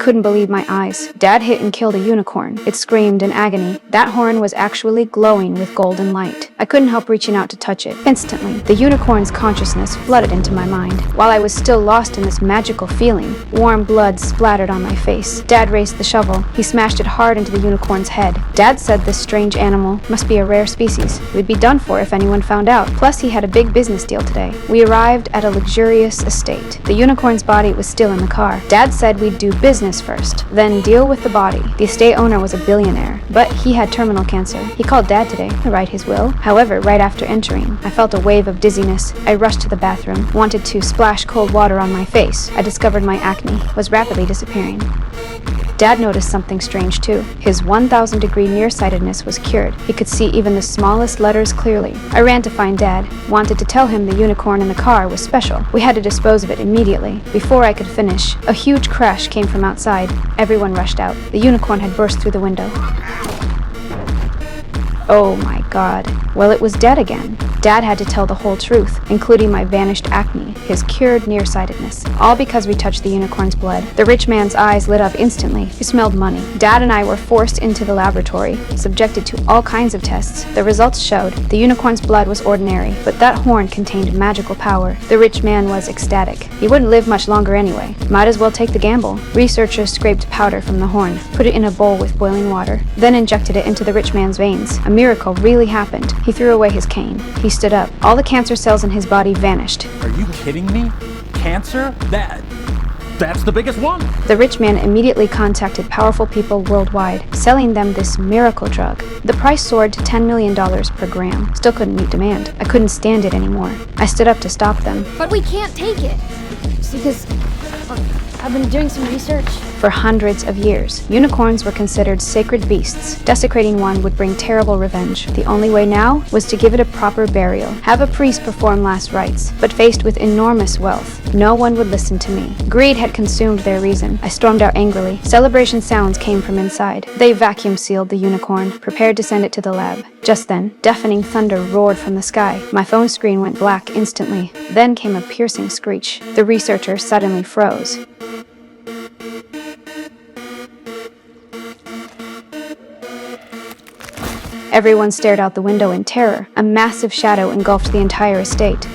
couldn't believe my eyes. Dad hit and killed a unicorn. It screamed in agony. That horn was actually glowing with golden light. I couldn't help reaching out to touch it. Instantly, the unicorn's consciousness flooded into my mind. While I was still lost in this magical feeling, warm blood splattered on my face. Dad raised the shovel. He smashed it hard into the unicorn's head. Dad said this strange animal must be a rare species. We'd be done for if anyone found out. Plus, he had a big business deal today. We arrived at a luxurious estate. The unicorn's body was still in the car. Dad said we'd do business first, then deal with the body. The estate owner was a billionaire, but he had terminal cancer. He called Dad today to write his will. However, right after entering, I felt a wave of dizziness. I rushed to the bathroom, wanted to splash cold water on my face. I discovered my acne was rapidly disappearing. Dad noticed something strange too. His 1,000-degree nearsightedness was cured. He could see even the smallest letters clearly. I ran to find Dad, wanted to tell him the unicorn in the car was special. We had to dispose of it immediately. Before I could finish, a huge crash came from outside. Everyone rushed out. The unicorn had burst through the window. Oh my God. Well, it was dead again. Dad had to tell the whole truth, including my vanished acne, his cured nearsightedness, all because we touched the unicorn's blood. The rich man's eyes lit up instantly. He smelled money. Dad and I were forced into the laboratory, subjected to all kinds of tests. The results showed the unicorn's blood was ordinary, but that horn contained magical power. The rich man was ecstatic. He wouldn't live much longer anyway. Might as well take the gamble. Researchers scraped powder from the horn, put it in a bowl with boiling water, then injected it into the rich man's veins. A miracle really happened. He threw away his cane. He stood up. All the cancer cells in his body vanished. Are you kidding me? Cancer? That's the biggest one. The rich man immediately contacted powerful people worldwide, selling them this miracle drug. The price soared to $10 million per gram. Still couldn't meet demand. I couldn't stand it anymore. I stood up to stop them. But we can't take it. Because I've been doing some research. For hundreds of years, unicorns were considered sacred beasts. Desecrating one would bring terrible revenge. The only way now was to give it a proper burial, have a priest perform last rites. But faced with enormous wealth, no one would listen to me. Greed had consumed their reason. I stormed out angrily. Celebration sounds came from inside. They vacuum sealed the unicorn, prepared to send it to the lab. Just then, deafening thunder roared from the sky. My phone screen went black instantly. Then came a piercing screech. The researcher suddenly froze. Everyone stared out the window in terror. A massive shadow engulfed the entire estate.